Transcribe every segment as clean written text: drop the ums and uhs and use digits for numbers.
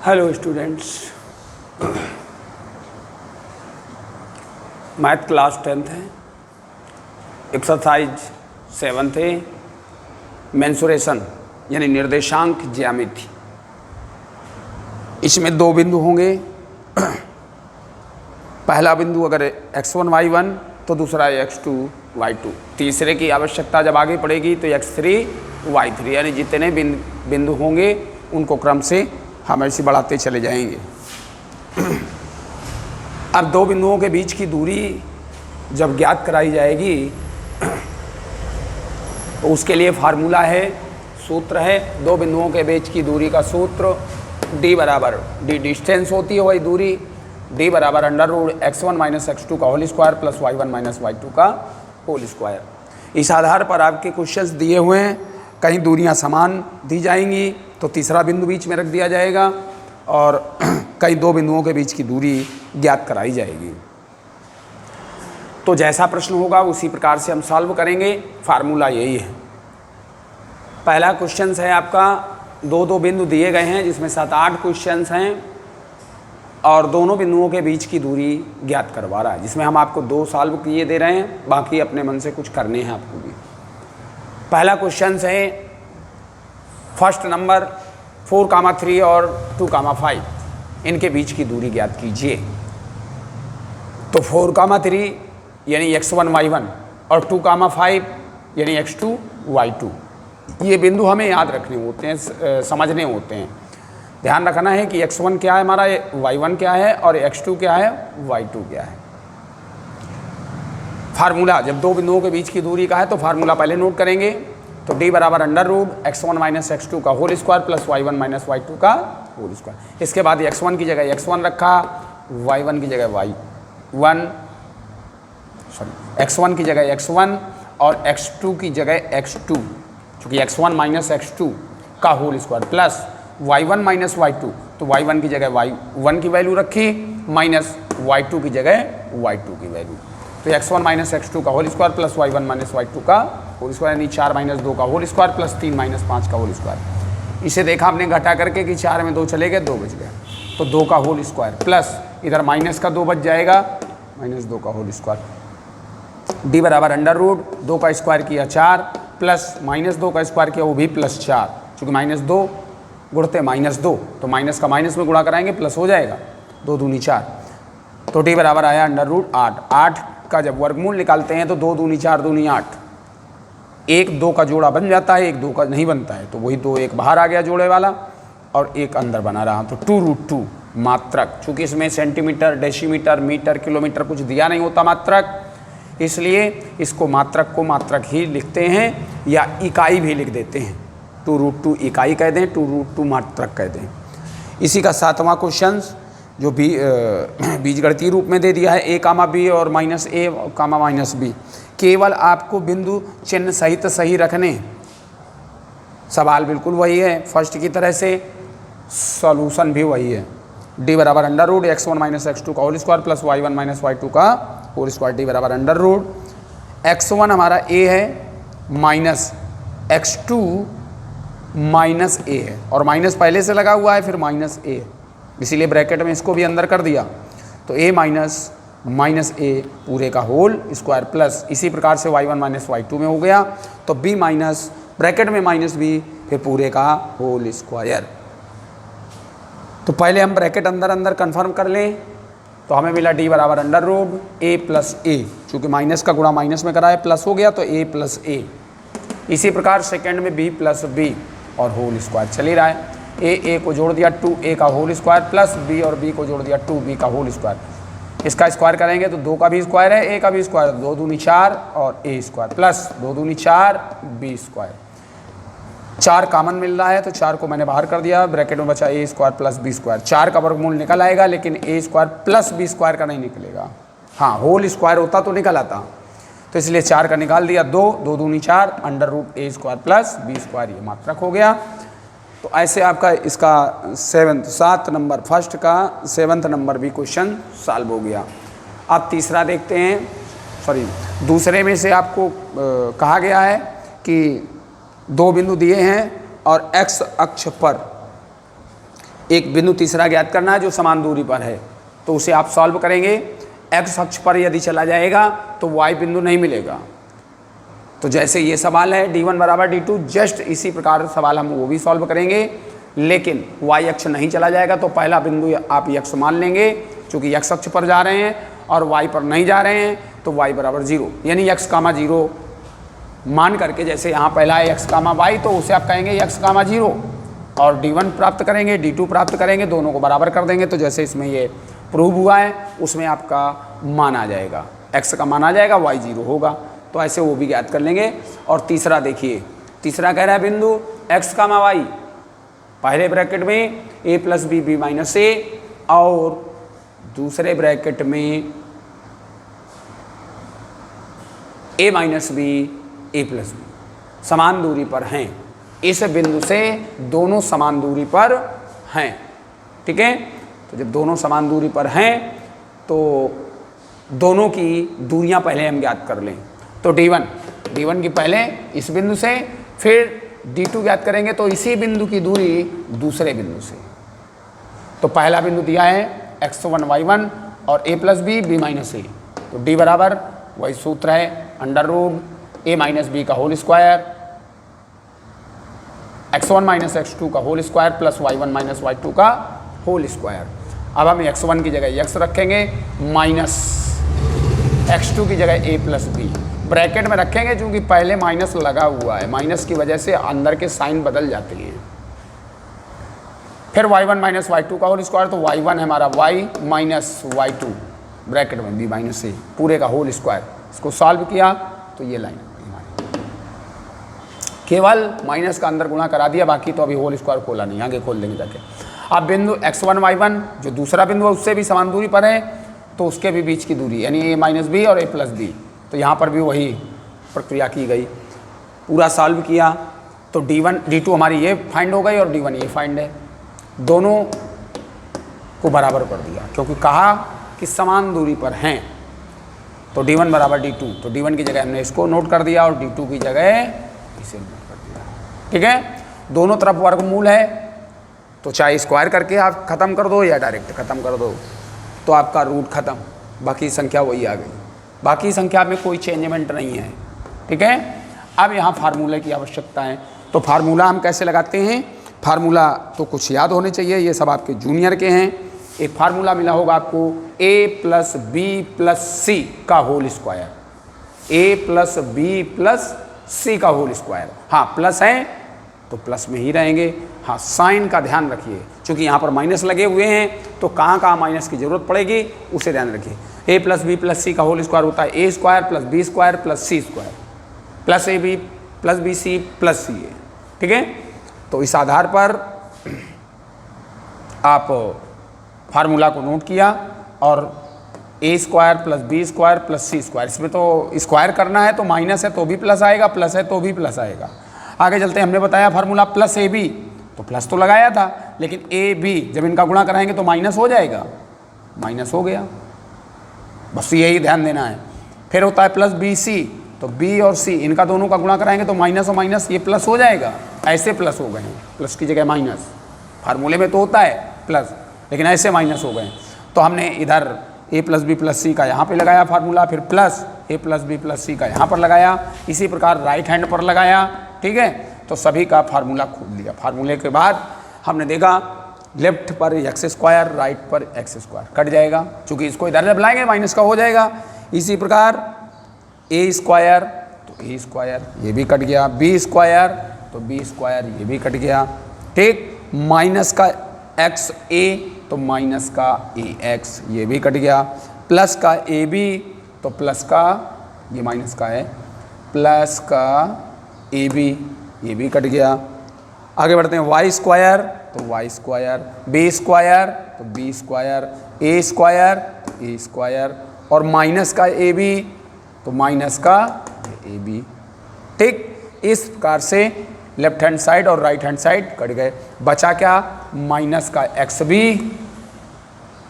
Hello students, math class 10th है, exercise 7th है, mensuration यानी निर्देशांक ज्यामिति। इसमें दो बिंदु होंगे। पहला बिंदु अगर x1 y1 तो दूसरा x2 y2। तीसरे की आवश्यकता जब आगे पड़ेगी तो x3 y3, यानी जितने बिंदु होंगे उनको क्रम से हम ऐसे बढ़ाते चले जाएंगे। अब दो बिंदुओं के बीच की दूरी जब ज्ञात कराई जाएगी तो उसके लिए फार्मूला है, सूत्र है। दो बिंदुओं के बीच की दूरी का सूत्र d बराबर d डिस्टेंस होती है वही दूरी, d बराबर under root x1 minus x2 का whole square plus y1 minus y2 का होल स्क्वायर। इस आधार पर आपके क्वेश्चंस दिए हुए हैं, कहीं दूरियां समान दी जाएंगी तो तीसरा बिंदु बीच में रख दिया जाएगा और कई दो बिंदुओं के बीच की दूरी ज्ञात कराई जाएगी। तो जैसा प्रश्न होगा उसी प्रकार से हम सॉल्व करेंगे। फार्मूला यही है। पहला क्वेश्चन है आपका, दो बिंदु दिए गए हैं जिसमें 7-8 क्वेश्चंस हैं और दोनों बिंदुओं के बीच की दूरी ज्ञात करवा रहा है, जिसमें हम आपको 2 सॉल्व किए दे रहे हैं, बाकी अपने मन से कुछ करने हैं आपको भी। पहला क्वेश्चन है फर्स्ट नंबर 4,3 और 2,5, इनके बीच की दूरी ज्ञात कीजिए। तो 4,3 यानी x1 y1 और 2,5 यानी x2 y2। ये बिंदु हमें याद रखने होते हैं, समझने होते हैं। ध्यान रखना है कि x1 क्या है हमारा, y1 क्या है और x2 क्या है, y2 क्या है। फार्मूला जब दो बिंदुओं के बीच की दूरी का है तो फार्मूला पहले नोट करेंगे। तो d बराबर under root x1 minus x2 का whole square plus y1 minus y2 का होल स्क्वायर। इसके बाद x1 की जगह x1 रखा, y1 की जगह x1 की जगह x1 और x2 की जगह x2, चूँकि x1 माइनस x2 का whole square plus y1 minus y2, तो y1 की जगह y1 की वैल्यू रखी माइनस y2 की जगह y2 की वैल्यू। तो x1 माइनस x2 का whole square plus y1 minus y2 का होल स्क्वायर, यानी 4 माइनस 2 का होल स्क्वायर प्लस 3 माइनस 5 का होल स्क्वायर। इसे देखा हमने घटा करके कि 4 में 2 चले गए, 2 बच गए, तो 2 का होल स्क्वायर प्लस इधर माइनस का 2 बच जाएगा, माइनस 2 का होल स्क्वायर। d बराबर अंडर रूट 2 का स्क्वायर किया 4 प्लस माइनस 2 का स्क्वायर किया वो भी प्लस 4, चूँकि माइनस 2 गुणते माइनस 2 तो माइनस का माइनस में गुणा कराएंगे प्लस हो जाएगा, 2 दूनी 4। तो d बराबर आया अंडर रूट 8। 8 का जब वर्गमूल निकालते हैं तो 2 दूनी 4 दूनी 8, 1 2 का जोड़ा बन जाता है, 1 2 का नहीं बनता है, तो वही 2 1 बाहर आ गया जोड़े वाला और 1 अंदर बना रहा। तो 2√2 मात्रक, चूँकि इसमें सेंटीमीटर, डेसीमीटर, मीटर, किलोमीटर कुछ दिया नहीं होता मात्रक, इसलिए इसको मात्रक को मात्रक ही लिखते हैं या इकाई भी लिख देते हैं। 2√2 इकाई कह दें, 2√2 मात्रक कह दें। इसी का 7वां क्वेश्चन जो बीजगणितीय रूप में दे दिया है, a कामा b और minus a comma minus b। केवल आपको बिंदु चिन्ह सहित सही रखने। सवाल बिल्कुल वही है फर्स्ट की तरह से, सॉल्यूशन भी वही है। d बराबर under root x1 minus x2 का whole square plus y1 minus y2 का होल स्क्वायर। d बराबर अंडर रूट x1 हमारा a है माइनस x2 माइनस a है, और माइनस पहले से लगा हुआ है फिर माइनस a, इसीलिए ब्रैकेट में इसको भी अंदर कर दिया। तो a माइनस माइनस a पूरे का होल स्क्वायर प्लस इसी प्रकार से y1 माइनस y2 में हो गया, तो b माइनस ब्रैकेट में माइनस b फिर पूरे का होल स्क्वायर। तो पहले हम ब्रैकेट अंदर अंदर कंफर्म कर लें, तो हमें मिला d बराबर under root a plus a, चूँकि माइनस का गुणा माइनस में कराया प्लस हो गया तो a प्लस a। इसी प्रकार सेकेंड में b प्लस b और होल स्क्वायर चल ही रहा है। a को जोड़ दिया 2a का होल स्क्वायर प्लस b और b को जोड़ दिया 2b का होल स्क्वायर। इसका स्क्वायर करेंगे तो 2 का भी स्क्वायर है, a का भी स्क्वायर, 2 दूनी 4 और a स्क्वायर प्लस 2 दूनी 4 b स्क्वायर। 4 कॉमन मिल रहा है तो 4 को मैंने बाहर कर दिया, ब्रैकेट में बचा a square plus b square. 4 का वर्गमूल निकल आएगा लेकिन a square plus b square का नहीं निकलेगा। हाँ, होल स्क्वायर होता तो निकल आता, तो इसलिए 4 का निकाल दिया, 2 दूनी 4 under root a square plus b square, ये मात्रक हो गया। तो ऐसे आपका इसका 7 नंबर फर्स्ट का 7th नंबर भी क्वेश्चन सॉल्व हो गया। अब तीसरा देखते हैं, दूसरे में से आपको कहा गया है कि 2 बिंदु दिए हैं और x अक्ष पर एक बिंदु तीसरा ज्ञात करना है जो समान दूरी पर है, तो उसे आप सॉल्व करेंगे। एक्स अक्ष पर यदि चला जाएगा तो वाई बिंदु नहीं मिलेगा। तो जैसे ये सवाल है d1 बराबर d2, जस्ट इसी प्रकार सवाल हम वो भी सॉल्व करेंगे, लेकिन वाई अक्ष नहीं चला जाएगा तो पहला बिंदु आप यक्स मान लेंगे, चूँकि यक्स अक्ष पर जा रहे हैं और वाई पर नहीं जा रहे हैं, तो वाई बराबर 0, यानी यक्स कामा 0 मान करके, जैसे यहाँ पहला है यक्स कामा वाई, तो उसे आप कहेंगे यक्स कामा 0 और d1 प्राप्त करेंगे, d2 प्राप्त करेंगे, दोनों को बराबर कर देंगे। तो जैसे इसमें ये प्रूव हुआ है उसमें आपका मान आ जाएगा, x का मान आ जाएगा, y 0 होगा। तो ऐसे वो भी ज्ञात कर लेंगे। और तीसरा देखिए, तीसरा कह रहा है बिंदु x कामा y, पहले ब्रैकेट में a plus B B minus A और दूसरे ब्रैकेट में a minus B A plus B, समान दूरी पर हैं। इस बिंदु से दोनों समान दूरी पर हैं, ठीक है। तो जब दोनों समान दूरी पर हैं तो दोनों की दूरियां पहले हम ज्ञात कर लें। तो d1 की पहले इस बिंदु से, फिर d2 ज्ञात करेंगे तो इसी बिंदु की दूरी दूसरे बिंदु से। तो पहला बिंदु दिया है x1 y1 और a plus B B minus A, तो d बराबर वही सूत्र है under root a minus B का whole square x1 minus x2 का whole square plus y1 minus y2 का होल स्क्वायर। अब हम x1 की जगह x रखेंगे, माइनस x2 की जगह a प्लस बी ब्रैकेट में रखेंगे, क्योंकि पहले माइनस लगा हुआ है, माइनस की वजह से अंदर के साइन बदल जाते हैं। फिर y1 माइनस y2 का होल स्क्वायर, तो y1 है हमारा y माइनस y2 ब्रैकेट में b माइनस ए पूरे का होल स्क्वायर। इसको सॉल्व किया तो ये लाइन केवल माइनस का अंदर गुणा करा दिया, बाकी तो अभी होल स्क्वायर खोला नहीं, आगे खोल देंगे जाके। अब बिंदु x1 y1 जो दूसरा बिंदु है उससे भी समान दूरी पर है, तो उसके भी बीच की दूरी यानी a माइनस बी और a प्लस बी, तो यहाँ पर भी वही प्रक्रिया की गई, पूरा सॉल्व किया। तो d1 d2 हमारी ये फाइंड हो गई और d1 ये फाइंड है, दोनों को बराबर कर दिया, क्योंकि कहा कि समान दूरी पर हैं। तो d1 बराबर d2, तो d1 की जगह हमने इसको नोट कर दिया और d2 की जगह इसे नोट कर दिया, ठीक है। दोनों तरफ वर्गमूल है, तो चाहे स्क्वायर करके आप ख़त्म कर दो या डायरेक्ट ख़त्म कर दो, तो आपका रूट ख़त्म, बाकी संख्या वही आ गई, बाकी संख्या में कोई चेंजमेंट नहीं है, ठीक है। अब यहाँ फार्मूले की आवश्यकता है, तो फार्मूला हम कैसे लगाते हैं, फार्मूला तो कुछ याद होने चाहिए, ये सब आपके जूनियर के हैं। एक फार्मूला मिला होगा आपको a plus B plus C का whole square, a plus B plus C का होल स्क्वायर। हाँ प्लस है तो प्लस में ही रहेंगे, हाँ साइन का ध्यान रखिए, क्योंकि यहाँ पर माइनस लगे हुए हैं तो कहाँ कहाँ माइनस की जरूरत पड़ेगी उसे ध्यान रखिए। a plus B plus C का होल स्क्वायर होता है a square plus B square plus C square plus A B plus B C plus C A, ठीक है। तो इस आधार पर आप फार्मूला को नोट किया और a square plus B square plus C square, इसमें तो स्क्वायर करना है तो माइनस है तो भी प्लस आएगा, प्लस है तो भी प्लस आएगा। आगे चलते हमने बताया फार्मूला प्लस ए बी, तो प्लस तो लगाया था, लेकिन ए बी जब इनका गुणा कराएंगे तो माइनस हो जाएगा, माइनस हो गया, बस यही ध्यान देना है। फिर होता है प्लस बी सी, तो बी और सी इनका दोनों का गुणा कराएंगे तो माइनस और माइनस ये प्लस हो जाएगा, ऐसे प्लस हो गए हैं, प्लस की जगह माइनस। फार्मूले में तो होता है प्लस, लेकिन ऐसे माइनस हो गए। तो हमने इधर a plus B plus C का यहाँ पे लगाया फार्मूला, फिर plus a plus B plus C का यहाँ पर लगाया, इसी प्रकार राइट हैंड पर लगाया, ठीक है। तो सभी का फार्मूला खोल लिया। फार्मूले के बाद हमने देखा लेफ्ट पर एक्स स्क्वायर, राइट पर एक्स स्क्वायर कट जाएगा, क्योंकि इसको इधर जब लाएंगे माइनस का हो जाएगा। इसी प्रकार a स्क्वायर तो a स्क्वायर ये भी कट गया, b स्क्वायर तो b स्क्वायर ये भी कट गया, ठीक। माइनस का एक्स ए तो माइनस का ए एक्स ये भी कट गया, प्लस का ए बी तो प्लस का ये माइनस का है, प्लस का ए बी ये भी कट गया। आगे बढ़ते हैं वाई स्क्वायर तो वाई स्क्वायर, बी स्क्वायर तो बी स्क्वायर, ए स्क्वायर ए स्क्वायर और माइनस का ए बी तो माइनस का ए बी, ठीक। इस प्रकार से लेफ्ट हैंड साइड और राइट हैंड साइड कट गए, बचा क्या माइनस का एक्स बी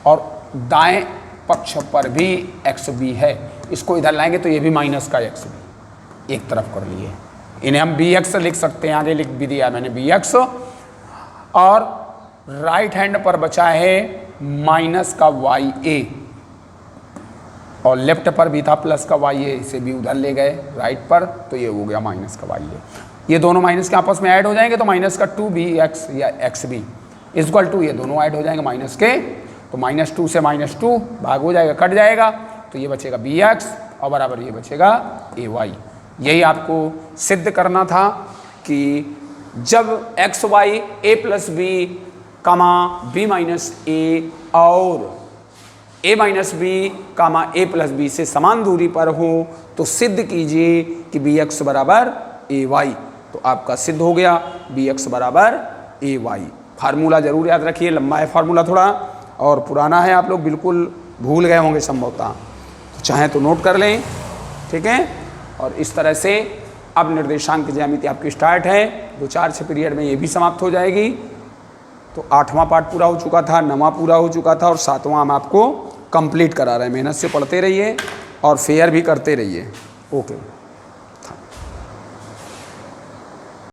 और दाएं पक्ष पर भी एक्स बी है, इसको इधर लाएंगे तो ये भी माइनस का एक्स बी एक तरफ कर लिए, इन्हें हम बी एक्स लिख सकते हैं, आगे लिख भी दिया मैंने बी एक्स, और राइट हैंड पर बचा है माइनस का वाई ए और लेफ्ट पर भी था प्लस का वाई ए, इसे भी उधर ले गए राइट पर, तो ये हो गया माइनस का वाई ए। ये दोनों माइनस के आपस में ऐड हो जाएंगे तो माइनस का 2bx या एक्स बी इक्वल टू, ये दोनों ऐड हो जाएंगे माइनस के, तो -2 से -2 भाग हो जाएगा, कट जाएगा, तो ये बचेगा bx और बराबर ये बचेगा ay। यही आपको सिद्ध करना था कि जब X Y a plus B comma b minus A और a minus B comma a plus B से समान दूरी पर हो तो सिद्ध कीजिए कि bx बराबर ay। तो आपका सिद्ध हो गया bx बराबर ay। फार्मूला जरूर याद रखिए, लंबा है फार्मूला थोड़ा और पुराना है, आप लोग बिल्कुल भूल गए होंगे संभवतः, तो चाहें तो नोट कर लें, ठीक है। और इस तरह से अब निर्देशांक ज्यामिति आपकी स्टार्ट है, 2-4-6 पीरियड में ये भी समाप्त हो जाएगी। तो 8वां पार्ट पूरा हो चुका था, 9वां पूरा हो चुका था और 7वां हम आपको कंप्लीट करा रहे हैं। मेहनत से पढ़ते रहिए और फेयर भी करते रहिए। ओके।